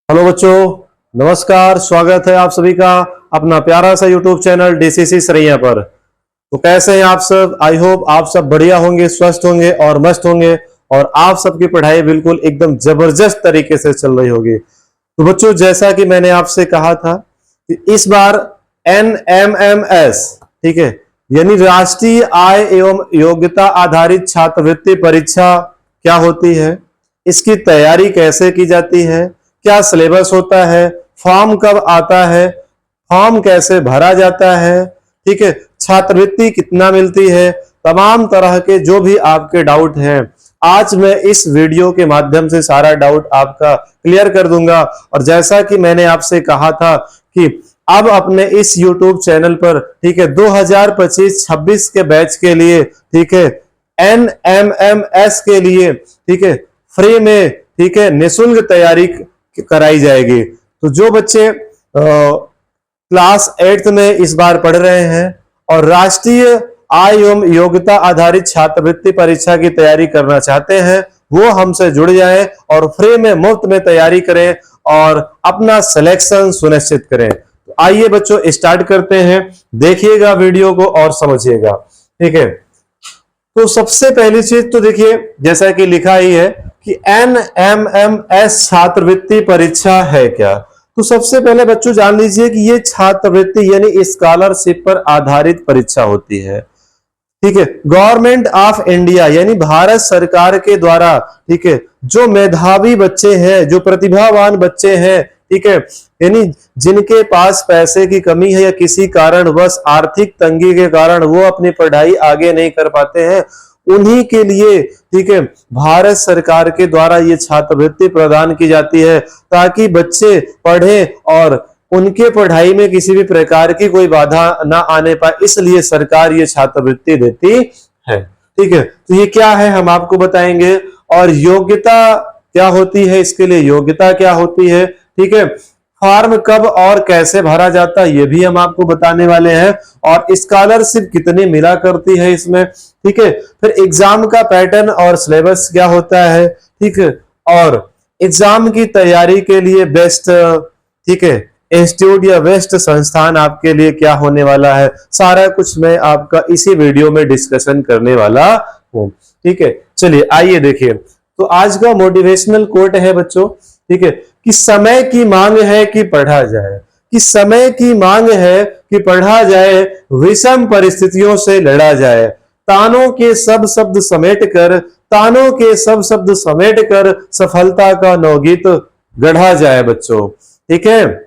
Hello बच्चों, नमस्कार। स्वागत है आप सभी का अपना प्यारा सा यूट्यूब चैनल डीसीसी सरैया पर। तो कैसे हैं आप सब? आई होप आप सब बढ़िया होंगे, स्वस्थ होंगे और मस्त होंगे और आप सबकी पढ़ाई बिल्कुल एकदम जबरदस्त तरीके से चल रही होगी। तो बच्चों, जैसा कि मैंने आपसे कहा था कि इस बार NMMS, ठीक है, यानी राष्ट्रीय आय एवं योग्यता आधारित छात्रवृत्ति परीक्षा क्या होती है, इसकी तैयारी कैसे की जाती है, क्या सिलेबस होता है, फॉर्म कब आता है, फॉर्म कैसे भरा जाता है, ठीक है, छात्रवृत्ति कितना मिलती है, तमाम तरह के जो भी आपके डाउट हैं आज मैं इस वीडियो के माध्यम से सारा डाउट आपका क्लियर कर दूंगा। और जैसा कि मैंने आपसे कहा था कि अब अपने इस YouTube चैनल पर, ठीक है, 2025-26 के बैच के लिए, ठीक है, NMMS के लिए, ठीक है, फ्री में, ठीक है, निःशुल्क तैयारी कराई जाएगी। तो जो बच्चे क्लास 8th में इस बार पढ़ रहे हैं और राष्ट्रीय आय एवं योग्यता आधारित छात्रवृत्ति परीक्षा की तैयारी करना चाहते हैं वो हमसे जुड़ जाएं और फ्री में मुफ्त में तैयारी करें और अपना सिलेक्शन सुनिश्चित करें। तो आइए बच्चों स्टार्ट करते हैं, देखिएगा वीडियो को और समझिएगा, ठीक है। तो सबसे पहली चीज तो देखिए, जैसा कि लिखा ही है कि NMMS छात्रवृत्ति परीक्षा है क्या। तो सबसे पहले बच्चों जान लीजिए कि ये छात्रवृत्ति यानी स्कॉलरशिप पर आधारित परीक्षा होती है, ठीक है। गवर्नमेंट ऑफ इंडिया यानी भारत सरकार के द्वारा, ठीक है, जो मेधावी बच्चे हैं, जो प्रतिभावान बच्चे हैं, ठीक है, यानी जिनके पास पैसे की कमी है या किसी कारणवश आर्थिक तंगी के कारण वो अपनी पढ़ाई आगे नहीं कर पाते हैं, उन्हीं के लिए, ठीक है, भारत सरकार के द्वारा ये छात्रवृत्ति प्रदान की जाती है ताकि बच्चे पढ़ें और उनके पढ़ाई में किसी भी प्रकार की कोई बाधा ना आने पाए, इसलिए सरकार ये छात्रवृत्ति देती है, ठीक है। तो ये क्या है हम आपको बताएंगे। और योग्यता क्या होती है, इसके लिए योग्यता क्या होती है, ठीक है, फॉर्म कब और कैसे भरा जाता है ये भी हम आपको बताने वाले हैं, और स्कॉलरशिप कितनी मिला करती है इसमें, ठीक है। फिर एग्जाम का पैटर्न और सिलेबस क्या होता है, ठीक है, और एग्जाम की तैयारी के लिए बेस्ट, ठीक है, इंस्टीट्यूट या बेस्ट संस्थान आपके लिए क्या होने वाला है, सारा कुछ मैं आपका इसी वीडियो में डिस्कशन करने वाला हूं, ठीक है। चलिए आइए देखिए, तो आज का मोटिवेशनल कोट है बच्चों, ठीक है, कि समय की मांग है कि पढ़ा जाए, कि समय की मांग है कि पढ़ा जाए, विषम परिस्थितियों से लड़ा जाए, तानों के सब शब्द समेट कर, तानों के सब शब्द समेट कर सफलता का नवगीत गढ़ा जाए बच्चों, ठीक है।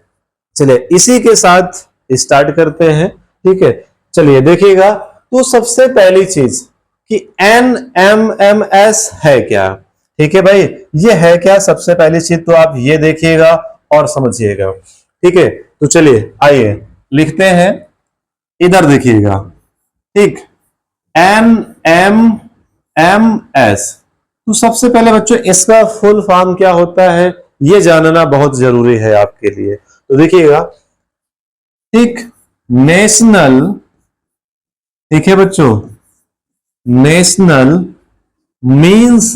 चलिए इसी के साथ स्टार्ट करते हैं, ठीक है। चलिए देखिएगा, तो सबसे पहली चीज कि NMMS है क्या, ठीक है भाई, ये है क्या, सबसे पहली चीज तो आप ये देखिएगा और समझिएगा, ठीक है। तो चलिए आइए लिखते हैं, इधर देखिएगा, ठीक, NMMS। तो सबसे पहले बच्चों इसका फुल फॉर्म क्या होता है ये जानना बहुत जरूरी है आपके लिए। तो देखिएगा, ठीक, नेशनल, ठीक है बच्चों, नेशनल मीन्स,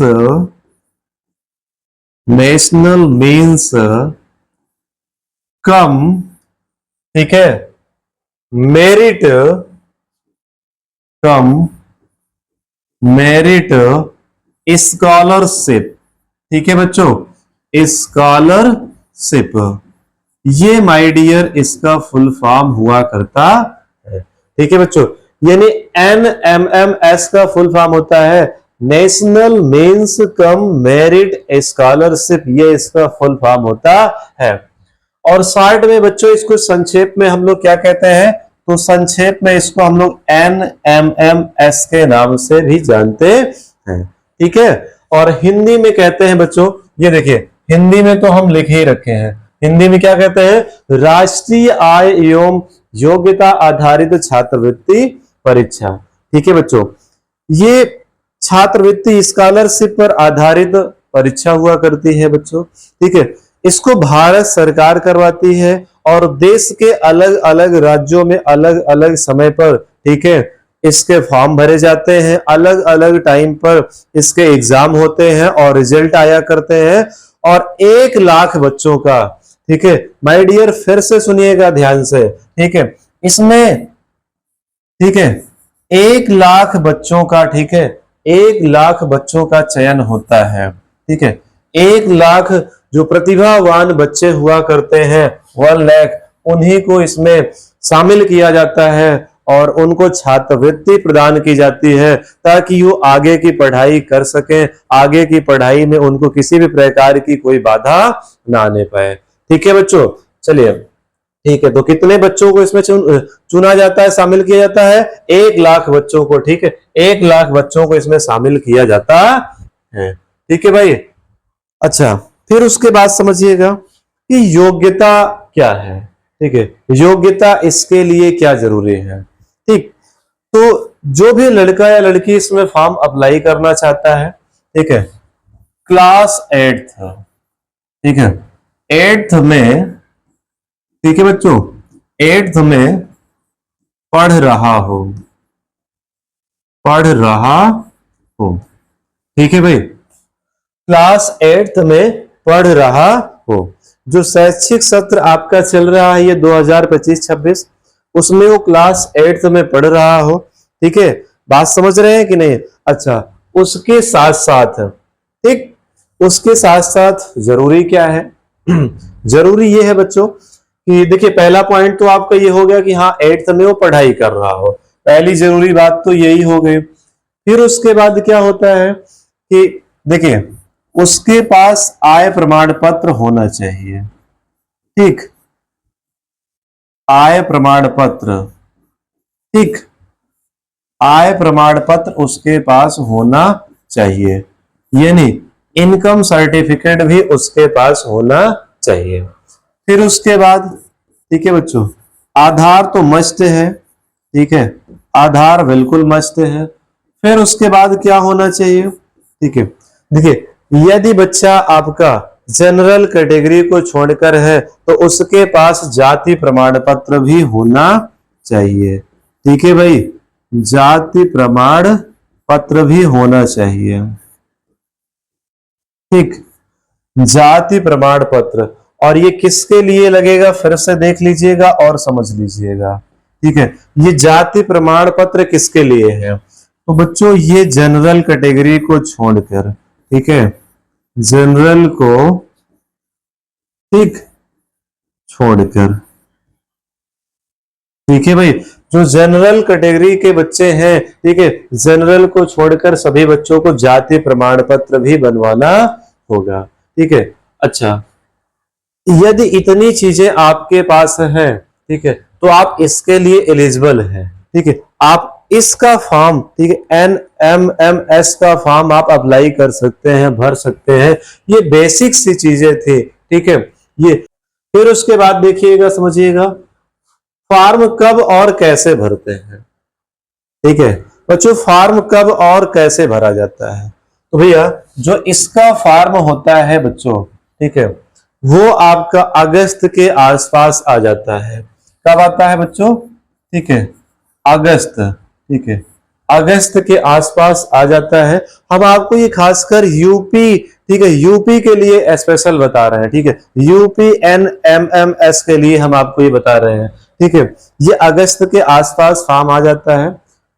नेशनल मीन्स कम, ठीक है, मेरिट, कम मेरिट स्कॉलरशिप, ठीक है बच्चों, स्कॉलरशिप, ये माय डियर इसका फुल फॉर्म हुआ करता है, ठीक है बच्चों। यानी NMMS का फुल फॉर्म होता है national means cum merit scholarship, ये इसका फुल फॉर्म होता है। और शॉर्ट में बच्चों इसको संक्षेप में हम लोग क्या कहते हैं, तो संक्षेप में इसको हम लोग NMMS के नाम से भी जानते हैं, ठीक है। और हिंदी में कहते हैं बच्चों, ये देखिए हिंदी में तो हम लिखे ही रखे हैं, हिंदी में क्या कहते हैं, राष्ट्रीय आय एवं योग्यता आधारित छात्रवृत्ति परीक्षा, ठीक है बच्चों। ये छात्रवृत्ति स्कॉलरशिप पर आधारित परीक्षा हुआ करती है बच्चों, ठीक है। इसको भारत सरकार करवाती है और देश के अलग अलग राज्यों में अलग अलग समय पर, ठीक है, इसके फॉर्म भरे जाते हैं, अलग अलग टाइम पर इसके एग्जाम होते हैं और रिजल्ट आया करते हैं। और 1 लाख बच्चों का, ठीक है माय डियर, फिर से सुनिएगा ध्यान से, ठीक है, इसमें, ठीक है, 1 लाख बच्चों का, ठीक है, 1 लाख बच्चों का चयन होता है, ठीक है, 1 लाख जो प्रतिभावान बच्चे हुआ करते हैं, 1 लाख, उन्हीं को इसमें शामिल किया जाता है और उनको छात्रवृत्ति प्रदान की जाती है ताकि वो आगे की पढ़ाई कर सकें, आगे की पढ़ाई में उनको किसी भी प्रकार की कोई बाधा ना आने पाए। ठीक है बच्चों, चलिए, ठीक है, तो कितने बच्चों को इसमें चुना जाता है, शामिल किया जाता है? 1 लाख बच्चों को, ठीक है, 1 लाख बच्चों को इसमें शामिल किया जाता है। ठीक है भाई, अच्छा, फिर उसके बाद समझिएगा कि योग्यता क्या है, ठीक है, योग्यता इसके लिए क्या जरूरी है। ठीक, तो जो भी लड़का या लड़की इसमें फॉर्म अप्लाई करना चाहता है, ठीक है, क्लास 8th, ठीक है, 8th में, ठीक है बच्चों, 8th में पढ़ रहा हो, पढ़ रहा हो, ठीक है भाई, क्लास 8th में पढ़ रहा हो, जो शैक्षिक सत्र आपका चल रहा है ये 2025-26, उसमें वो क्लास 8th में पढ़ रहा हो, ठीक है, बात समझ रहे हैं कि नहीं? अच्छा, उसके साथ साथ, ठीक, उसके साथ साथ जरूरी क्या है? जरूरी ये है बच्चों कि देखिए, पहला पॉइंट तो आपका ये हो गया कि हाँ 8th में वो पढ़ाई कर रहा हो, पहली जरूरी बात तो यही हो गई। फिर उसके बाद क्या होता है कि देखिए, उसके पास आय प्रमाण पत्र होना चाहिए, ठीक, आय प्रमाण पत्र, ठीक, आय प्रमाण पत्र उसके पास होना चाहिए, यानी इनकम सर्टिफिकेट भी उसके पास होना चाहिए। फिर उसके बाद, ठीक है बच्चों, आधार तो मस्ट है, ठीक है, आधार बिल्कुल मस्ट है। फिर उसके बाद क्या होना चाहिए, ठीक है, देखिए, यदि बच्चा आपका जनरल कैटेगरी को छोड़कर है तो उसके पास जाति प्रमाण पत्र भी होना चाहिए, ठीक है भाई, जाति प्रमाण पत्र भी होना चाहिए, ठीक, जाति प्रमाण पत्र। और ये किसके लिए लगेगा, फिर से देख लीजिएगा और समझ लीजिएगा, ठीक है, ये जाति प्रमाण पत्र किसके लिए है? तो बच्चों, ये जनरल कैटेगरी को छोड़कर, ठीक है, जनरल को, ठीक, छोड़कर, ठीक है भाई, जो जनरल कैटेगरी के बच्चे हैं, ठीक है, जनरल को छोड़कर सभी बच्चों को जाति प्रमाण पत्र भी बनवाना होगा, ठीक है। अच्छा, यदि इतनी चीजें आपके पास हैं, ठीक है, तो आप इसके लिए एलिजिबल हैं, ठीक है, आप इसका फॉर्म, ठीक है, NMMS का फॉर्म आप अप्लाई कर सकते हैं, भर सकते हैं। ये बेसिक सी चीजें थी, ठीक है, ये। फिर उसके बाद देखिएगा, समझिएगा, फॉर्म कब और कैसे भरते हैं, ठीक है बच्चों, फॉर्म कब और कैसे भरा जाता है? तो भैया, जो इसका फॉर्म होता है बच्चों, ठीक है, वो आपका अगस्त के आसपास आ जाता है। कब आता है बच्चों? ठीक है, अगस्त, ठीक है, अगस्त के आसपास आ जाता है। हम आपको ये खासकर यूपी, ठीक है, यूपी के लिए स्पेशल बता रहे हैं, ठीक है, यूपी NMMS के लिए हम आपको ये बता रहे हैं, ठीक है, ये अगस्त के आसपास फॉर्म आ जाता है,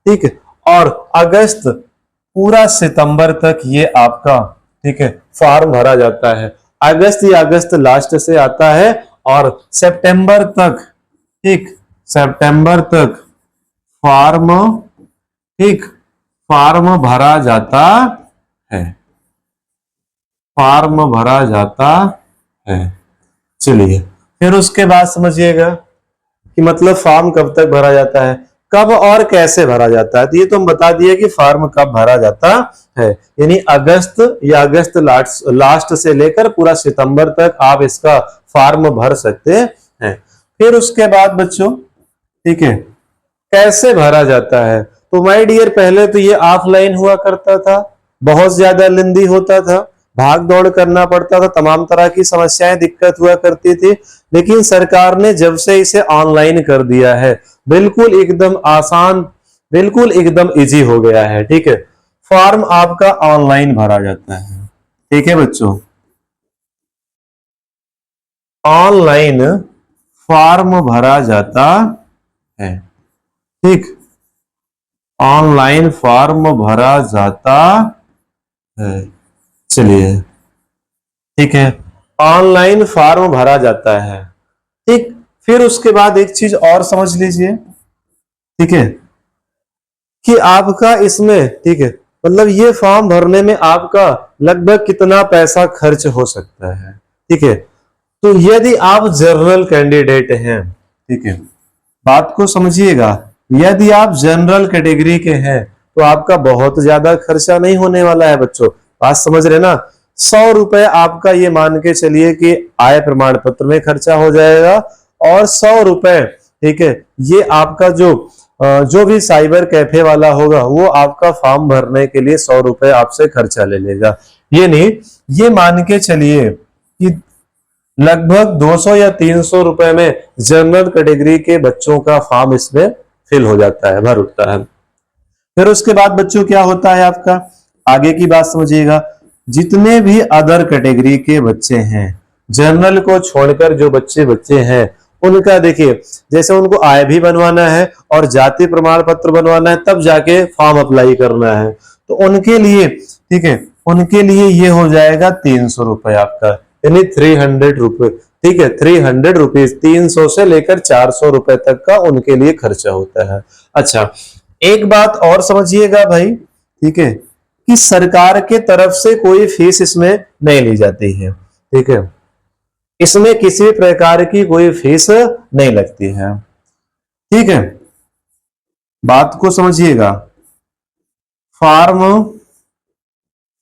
ठीक है, और अगस्त पूरा सितंबर तक ये आपका, ठीक है, फॉर्म भरा जाता है। अगस्त या अगस्त लास्ट से आता है और सितंबर तक, ठीक, सितंबर तक फॉर्म, ठीक, फॉर्म भरा जाता है, फॉर्म भरा जाता है। चलिए, फिर उसके बाद समझिएगा कि मतलब फॉर्म कब तक भरा जाता है, कब और कैसे भरा जाता है। तो ये तो हम बता दिए कि फॉर्म कब भरा जाता है, यानी अगस्त या अगस्त लास्ट से लेकर पूरा सितंबर तक आप इसका फॉर्म भर सकते हैं। फिर उसके बाद बच्चों, ठीक है, कैसे भरा जाता है? तो माय डियर, पहले तो ये ऑफलाइन हुआ करता था, बहुत ज्यादा लेंदी होता था, भाग दौड़ करना पड़ता था, तमाम तरह की समस्याएं, दिक्कत हुआ करती थी। लेकिन सरकार ने जब से इसे ऑनलाइन कर दिया है, बिल्कुल एकदम आसान, बिल्कुल एकदम इजी हो गया है, ठीक है, फॉर्म आपका ऑनलाइन भरा जाता है, ठीक है बच्चों। ऑनलाइन फॉर्म भरा जाता है। ठीक, ऑनलाइन फॉर्म भरा जाता है। चलिए, ठीक है, ऑनलाइन फॉर्म भरा जाता है। ठीक, फिर उसके बाद एक चीज और समझ लीजिए, ठीक है, कि आपका इसमें, ठीक है, मतलब ये फॉर्म भरने में आपका लगभग कितना पैसा खर्च हो सकता है। ठीक है, तो यदि आप जनरल कैंडिडेट हैं, ठीक है, बात को समझिएगा, यदि आप जनरल कैटेगरी के हैं तो आपका बहुत ज्यादा खर्चा नहीं होने वाला है बच्चों। बात समझ रहे ना? 100 रुपए आपका ये मान के चलिए कि आय प्रमाण पत्र में खर्चा हो जाएगा, और 100 रुपए, ठीक है, ये आपका जो भी साइबर कैफे वाला होगा वो आपका फॉर्म भरने के लिए 100 रुपए आपसे खर्चा ले लेगा। ये नहीं, ये मान के चलिए कि लगभग 200 या 300 रुपए में जनरल कैटेगरी के बच्चों का फॉर्म इसमें फिल हो जाता है, भर उठता है। फिर उसके बाद बच्चों क्या होता है आपका, आगे की बात समझिएगा, जितने भी अदर कैटेगरी के बच्चे हैं, जनरल को छोड़कर जो बच्चे हैं, उनका देखिए, जैसे उनको आय भी बनवाना है और जाति प्रमाण पत्र बनवाना है, तब जाके फॉर्म अप्लाई करना है, तो उनके लिए, ठीक है, उनके लिए ये हो जाएगा 300 रुपए आपका, यानी 300 रुपए। ठीक है, 300 रुपीज, 300 से लेकर 400 रुपए तक का उनके लिए खर्चा होता है। अच्छा, एक बात और समझिएगा भाई, ठीक है, कि सरकार के तरफ से कोई फीस इसमें नहीं ली जाती है। ठीक है, इसमें किसी भी प्रकार की कोई फीस नहीं लगती है। ठीक है, बात को समझिएगा, फॉर्म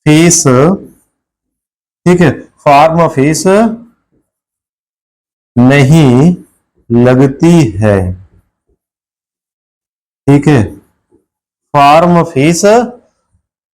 फीस, ठीक है, फॉर्म फीस नहीं लगती है। ठीक है, फॉर्म फीस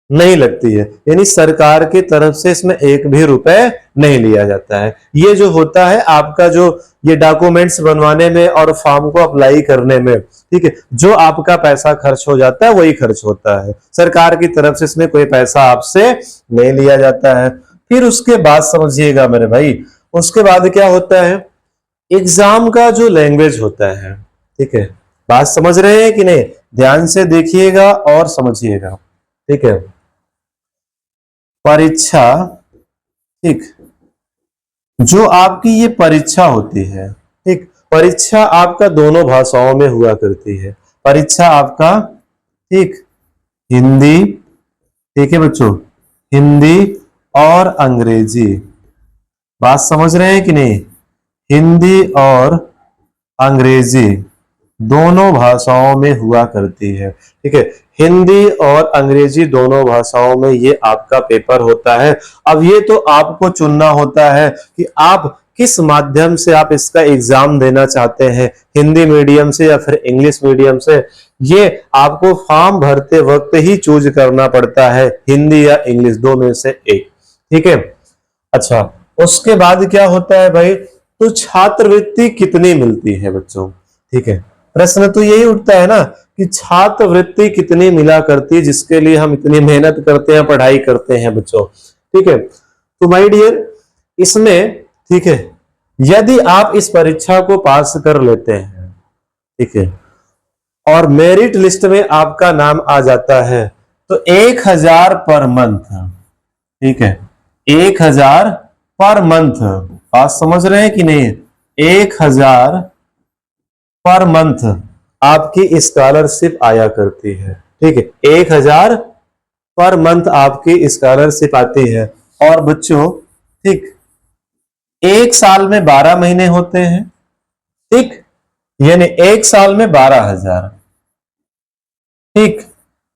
नहीं लगती है, यानी सरकार की तरफ से इसमें एक भी रुपए नहीं लिया जाता है। ये जो होता है आपका, जो ये डॉक्यूमेंट्स बनवाने में और फॉर्म को अप्लाई करने में, ठीक है, जो आपका पैसा खर्च हो जाता है वही खर्च होता है, सरकार की तरफ से इसमें कोई पैसा आपसे नहीं लिया जाता है। फिर उसके बाद समझिएगा मेरे भाई, उसके बाद क्या होता है, एग्जाम का जो लैंग्वेज होता है, ठीक है, बात समझ रहे हैं कि नहीं? ध्यान से देखिएगा और समझिएगा। ठीक है, परीक्षा, ठीक, जो आपकी ये परीक्षा होती है, ठीक, परीक्षा आपका दोनों भाषाओं में हुआ करती है। परीक्षा आपका, ठीक, हिंदी, ठीक है बच्चों, हिंदी और अंग्रेजी, बात समझ रहे हैं कि नहीं? हिंदी और अंग्रेजी दोनों भाषाओं में हुआ करती है। ठीक है, हिंदी और अंग्रेजी दोनों भाषाओं में ये आपका पेपर होता है। अब ये तो आपको चुनना होता है कि आप किस माध्यम से आप इसका एग्जाम देना चाहते हैं, हिंदी मीडियम से या फिर इंग्लिश मीडियम से, ये आपको फॉर्म भरते वक्त ही चूज करना पड़ता है, हिंदी या इंग्लिश, दो में से एक। ठीक है, अच्छा, उसके बाद क्या होता है भाई, तो छात्रवृत्ति कितनी मिलती है बच्चों? ठीक है, प्रश्न तो यही उठता है ना कि छात्रवृत्ति कितनी मिला करती है, जिसके लिए हम इतनी मेहनत करते हैं, पढ़ाई करते हैं बच्चों। ठीक है, तो माय डियर, इसमें, ठीक है, यदि आप इस परीक्षा को पास कर लेते हैं, ठीक है, और मेरिट लिस्ट में आपका नाम आ जाता है, तो 1000 पर मंथ, ठीक है, 1000 पर मंथ, बात समझ रहे हैं कि नहीं? 1000 पर मंथ आपकी स्कॉलरशिप आया करती है। ठीक है, 1000 पर मंथ आपकी स्कॉलरशिप आती है। और बच्चों, ठीक, एक साल में 12 महीने होते हैं, ठीक, यानी एक साल में 12,000, ठीक,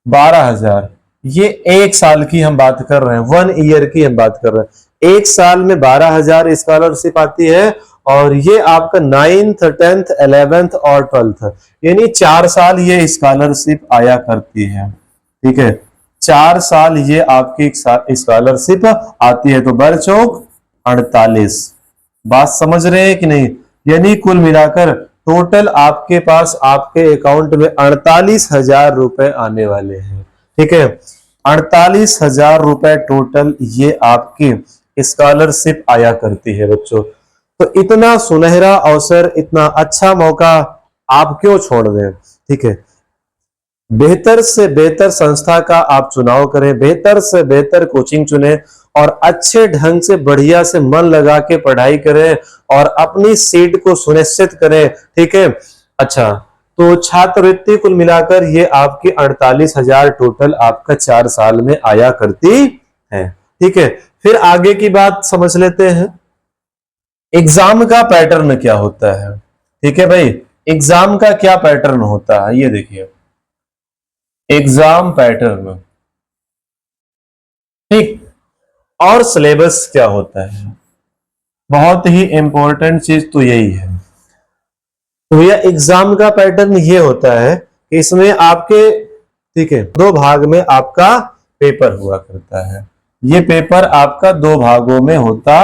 12,000, ये एक साल की हम बात कर रहे हैं, 1 ईयर की हम बात कर रहे हैं। एक साल में 12,000 स्कॉलरशिप आती है, और ये आपका 9th 10th 11th और 12th, यानी 4 साल ये स्कॉलरशिप आया करती है। ठीक है, 4 साल ये आपकी स्कॉलरशिप आती है, तो बर चौक 48, बात समझ रहे हैं कि नहीं? यानी कुल मिलाकर टोटल आपके पास आपके अकाउंट में 48,000 रुपए आने वाले हैं। ठीक है, 48,000 रुपए टोटल ये आपकी स्कॉलरशिप आया करती है बच्चों। तो इतना सुनहरा अवसर, इतना अच्छा मौका आप क्यों छोड़ दें। ठीक है, बेहतर से बेहतर संस्था का आप चुनाव करें, बेहतर से बेहतर कोचिंग चुनें और अच्छे ढंग से बढ़िया से मन लगा के पढ़ाई करें और अपनी सीट को सुनिश्चित करें। ठीक है, अच्छा, तो छात्रवृत्ति कुल मिलाकर ये आपकी 48,000 टोटल आपका 4 साल में आया करती है। ठीक है, फिर आगे की बात समझ लेते हैं, एग्जाम का पैटर्न क्या होता है। ठीक है भाई, एग्जाम का क्या पैटर्न होता है ये देखिए, एग्जाम पैटर्न। ठीक, और सिलेबस क्या होता है, बहुत ही इंपॉर्टेंट चीज तो यही है। तो भैया एग्जाम का पैटर्न ये होता है कि इसमें आपके, ठीक है, 2 भाग में आपका पेपर हुआ करता है। ये पेपर आपका 2 भागों में होता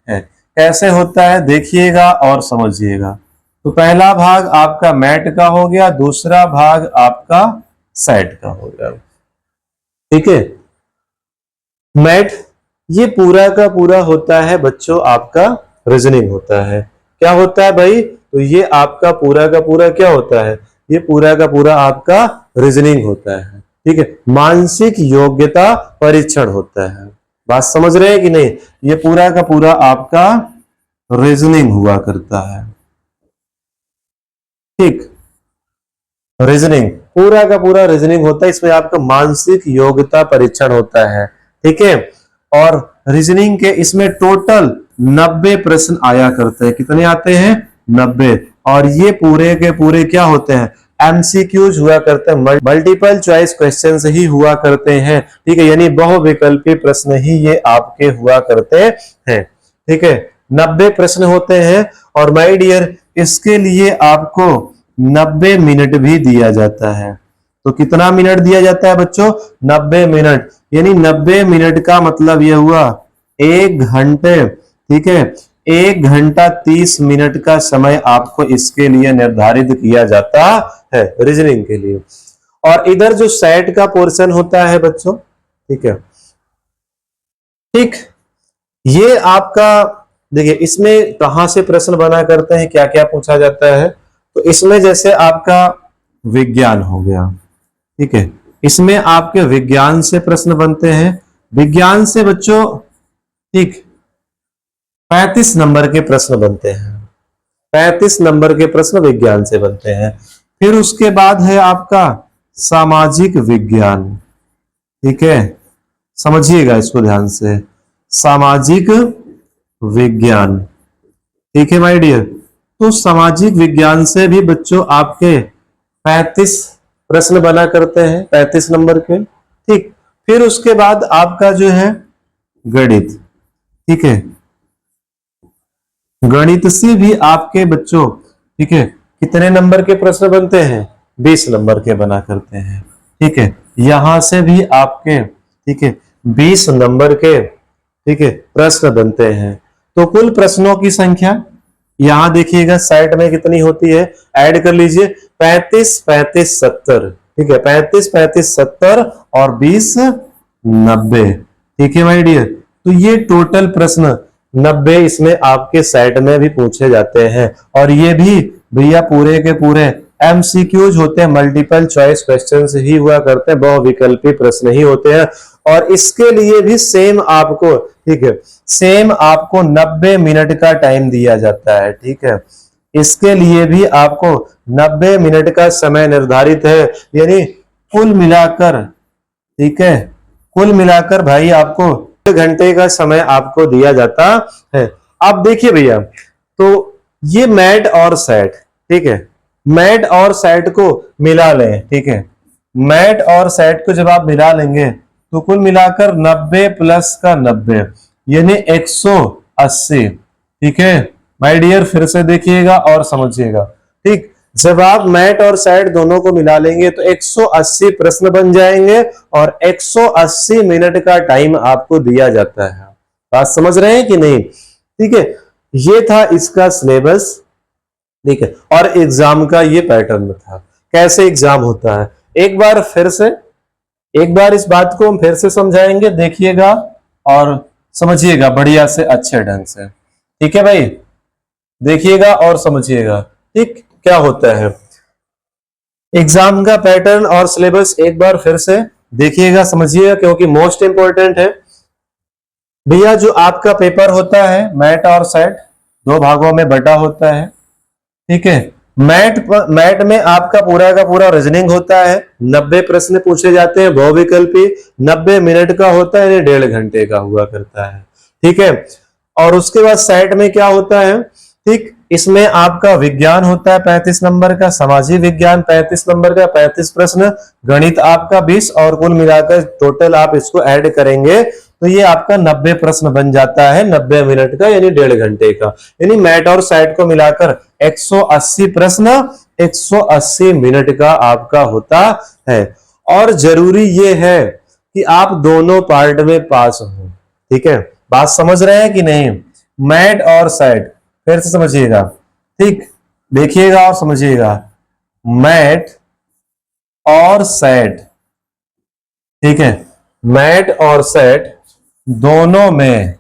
है। कैसे होता है देखिएगा और समझिएगा। तो पहला भाग आपका मैट का हो गया, दूसरा भाग आपका सेट का हो गया। ठीक है, मैट ये पूरा का पूरा होता है बच्चों आपका रीजनिंग होता है। क्या होता है भाई, तो ये आपका पूरा का पूरा क्या होता है, ये पूरा का पूरा आपका रीजनिंग होता है। ठीक है, मानसिक योग्यता परीक्षण होता है। बात समझ रहे हैं कि नहीं, ये पूरा का पूरा आपका रीजनिंग हुआ करता है। ठीक, रीजनिंग पूरा का पूरा रीजनिंग होता है, इसमें आपका मानसिक योग्यता परीक्षण होता है। ठीक है, और रीजनिंग के इसमें टोटल 90 प्रश्न आया करते हैं। कितने आते हैं, 90। और ये पूरे के पूरे क्या होते हैं, एमसीक्यूज हुआ करते हैं, मल्टीपल चॉइस क्वेश्चंस ही हुआ करते हैं। ठीक है, यानी बहुविकल्पी प्रश्न ही ये आपके हुआ करते हैं। ठीक है, 90 प्रश्न होते हैं। और माय डियर, इसके लिए आपको 90 मिनट भी दिया जाता है। तो कितना मिनट दिया जाता है बच्चों, 90 मिनट। यानी 90 मिनट का मतलब यह हुआ 1 घंटे। ठीक है, 1 घंटा 30 मिनट का समय आपको इसके लिए निर्धारित किया जाता है रीजनिंग के लिए। और इधर जो सेट का पोर्शन होता है बच्चों, ठीक है, ठीक, ये आपका देखिए इसमें कहां से प्रश्न बना करते हैं, क्या क्या पूछा जाता है। तो इसमें जैसे आपका विज्ञान हो गया, ठीक है, इसमें आपके विज्ञान से प्रश्न बनते हैं। विज्ञान से बच्चों, ठीक, 35 नंबर के प्रश्न बनते हैं। 35 नंबर के प्रश्न विज्ञान से बनते हैं। फिर उसके बाद है आपका सामाजिक विज्ञान। ठीक है, समझिएगा इसको ध्यान से, सामाजिक विज्ञान। ठीक है माय डियर, तो सामाजिक विज्ञान से भी बच्चों आपके 35 प्रश्न बना करते हैं, 35 नंबर के। ठीक, फिर उसके बाद आपका जो है गणित। ठीक है, गणित से भी आपके बच्चों, ठीक है, कितने नंबर के प्रश्न बनते हैं, 20 नंबर के बना करते हैं। ठीक है, यहां से भी आपके, ठीक है, 20 नंबर के, ठीक है, प्रश्न बनते हैं। तो कुल प्रश्नों की संख्या यहां देखिएगा साइड में कितनी होती है, ऐड कर लीजिए, 35 35 70। ठीक है, 35 35 70 और 20 90। ठीक है माय डियर, तो ये टोटल प्रश्न 90 इसमें आपके सेट में भी पूछे जाते हैं। और ये भी भैया पूरे के पूरे एमसीक्यूज होते हैं, मल्टीपल चॉइस क्वेश्चंस ही हुआ करते हैं, बहुविकल्पी प्रश्न ही होते हैं। और इसके लिए भी सेम आपको, ठीक है, सेम आपको 90 मिनट का टाइम दिया जाता है। ठीक है, इसके लिए भी आपको 90 मिनट का समय निर्धारित है। यानी कुल मिलाकर, ठीक है, कुल मिलाकर भाई आपको 1 घंटे का समय आपको दिया जाता है। अब देखिए भैया, तो ये मैट और सेट, ठीक है, मैट और सेट को मिला लें। ठीक है, मैट और सेट को जब आप मिला लेंगे तो कुल मिलाकर 90 प्लस का 90 यानी 180। ठीक है माय डियर, फिर से देखिएगा और समझिएगा। ठीक, जब आप मैट और सेट दोनों को मिला लेंगे तो 180 प्रश्न बन जाएंगे और 180 मिनट का टाइम आपको दिया जाता है। बात समझ रहे हैं कि नहीं। ठीक है, ये था इसका सिलेबस। ठीक है, और एग्जाम का ये पैटर्न था, कैसे एग्जाम होता है। एक बार फिर से, एक बार इस बात को हम फिर से समझाएंगे, देखिएगा और समझिएगा बढ़िया से, अच्छे ढंग से। ठीक है भाई, देखिएगा और समझिएगा। ठीक, क्या होता है एग्जाम का पैटर्न और सिलेबस एक बार फिर से देखिएगा, समझिएगा, क्योंकि मोस्ट इंपॉर्टेंट है भैया। जो आपका पेपर होता है मैट और सेट, दो भागों में बटा होता है। ठीक है, मैट में आपका पूरा का पूरा रीजनिंग होता है, 90 प्रश्न पूछे जाते हैं, बहुविकल्पी, 90 मिनट का होता है, 1.5 घंटे का हुआ करता है। ठीक है, और उसके बाद सेट में क्या होता है, ठीक, इसमें आपका विज्ञान होता है 35 नंबर का, सामाजिक विज्ञान 35 नंबर का, 35 प्रश्न, गणित आपका 20, और कुल मिलाकर टोटल आप इसको ऐड करेंगे तो ये आपका 90 प्रश्न बन जाता है 90 मिनट का, यानी 1.5 घंटे का। यानी मैट और सेट को मिलाकर 180 प्रश्न 180 मिनट का आपका होता है। और जरूरी ये है कि आप दोनों पार्ट में पास हो। ठीक है, बात समझ रहे हैं कि नहीं? मैट और सेट फिर से समझिएगा, ठीक, देखिएगा और समझिएगा। मैट और सेट, ठीक है, मैट और सेट दोनों में,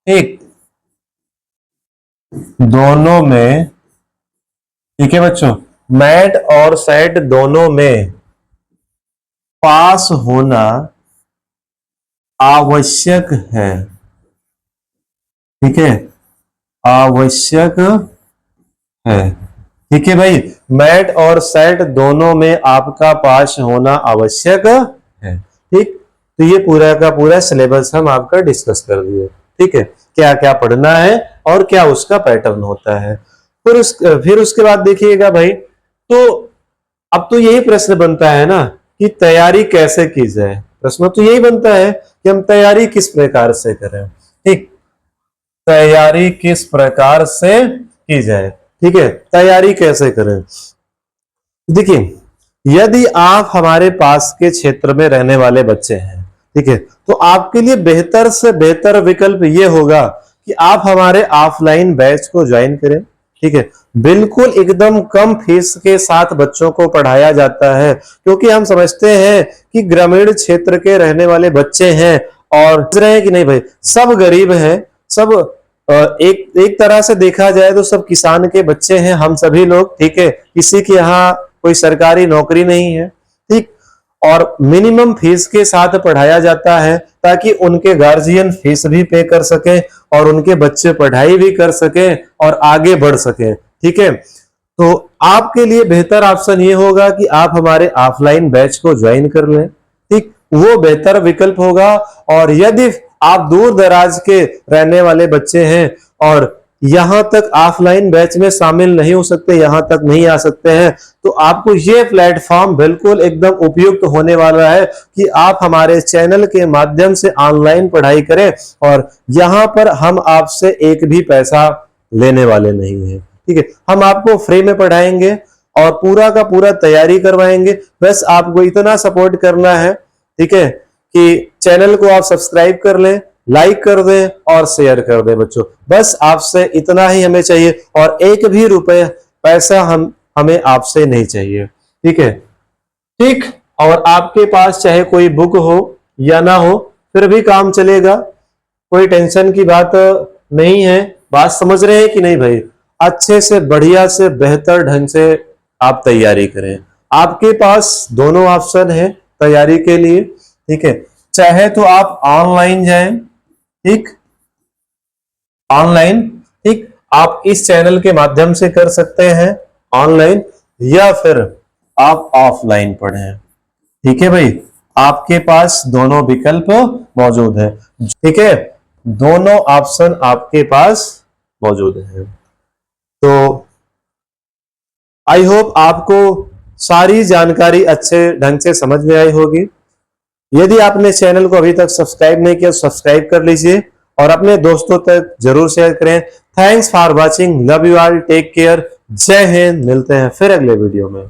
ठीक, दोनों में, ठीक है बच्चों, मैट और सेट दोनों में पास होना आवश्यक है। ठीक है, आवश्यक है। ठीक है भाई, मैट और सेट दोनों में आपका पास होना आवश्यक है। ठीक, तो ये पूरा का पूरा सिलेबस हम आपका डिस्कस कर दिए। ठीक है, क्या क्या पढ़ना है और क्या उसका पैटर्न होता है। फिर उसके बाद देखिएगा भाई, तो अब तो यही प्रश्न बनता है ना कि तैयारी कैसे की जाए। प्रश्न तो यही बनता है कि हम तैयारी किस प्रकार से करें। ठीक, तैयारी किस प्रकार से की जाए। ठीक है, तैयारी कैसे करें। देखिए, यदि आप हमारे पास के क्षेत्र में रहने वाले बच्चे हैं, ठीक है, तो आपके लिए बेहतर से बेहतर विकल्प ये होगा कि आप हमारे ऑफलाइन बैच को ज्वाइन करें। ठीक है, बिल्कुल एकदम कम फीस के साथ बच्चों को पढ़ाया जाता है, क्योंकि हम समझते हैं कि ग्रामीण क्षेत्र के रहने वाले बच्चे हैं और समझ रहे हैं कि नहीं भाई, सब गरीब हैं, सब एक तरह से देखा जाए तो सब किसान के बच्चे हैं हम सभी लोग। ठीक है, किसी के यहाँ कोई सरकारी नौकरी नहीं है। ठीक, और मिनिमम फीस के साथ पढ़ाया जाता है ताकि उनके गार्जियन फीस भी पे कर सके और उनके बच्चे पढ़ाई भी कर सके और आगे बढ़ सके। ठीक है, तो आपके लिए बेहतर ऑप्शन ये होगा कि आप हमारे ऑफलाइन बैच को ज्वाइन कर लें। ठीक, वो बेहतर विकल्प होगा। और यदि आप दूर दराज के रहने वाले बच्चे हैं और यहां तक ऑफलाइन बैच में शामिल नहीं हो सकते, यहां तक नहीं आ सकते हैं, तो आपको ये प्लेटफॉर्म बिल्कुल एकदम उपयुक्त होने वाला है कि आप हमारे चैनल के माध्यम से ऑनलाइन पढ़ाई करें और यहां पर हम आपसे एक भी पैसा लेने वाले नहीं है। ठीक है, हम आपको फ्री में पढ़ाएंगे और पूरा का पूरा तैयारी करवाएंगे। बस आपको इतना सपोर्ट करना है, ठीक है, कि चैनल को आप सब्सक्राइब कर लें, लाइक कर दें और शेयर कर दें बच्चों। बस आपसे इतना ही हमें चाहिए और एक भी रुपए पैसा हमें आपसे नहीं चाहिए। ठीक है, ठीक, और आपके पास चाहे कोई बुक हो या ना हो फिर भी काम चलेगा, कोई टेंशन की बात नहीं है। बात समझ रहे हैं कि नहीं भाई? अच्छे से बढ़िया से बेहतर ढंग से आप तैयारी करें। आपके पास दोनों ऑप्शन है तैयारी के लिए। ठीक है, चाहे तो आप ऑनलाइन जाएं, ठीक, ऑनलाइन, ठीक, आप इस चैनल के माध्यम से कर सकते हैं ऑनलाइन, या फिर आप ऑफलाइन पढ़ें। ठीक है भाई, आपके पास दोनों विकल्प मौजूद है। ठीक है, दोनों ऑप्शन आपके पास मौजूद है। तो आई होप आपको सारी जानकारी अच्छे ढंग से समझ में आई होगी। यदि आपने चैनल को अभी तक सब्सक्राइब नहीं किया, सब्सक्राइब कर लीजिए और अपने दोस्तों तक जरूर शेयर करें। Thanks for watching, love you all, take care, जय हिंद। मिलते हैं फिर अगले वीडियो में।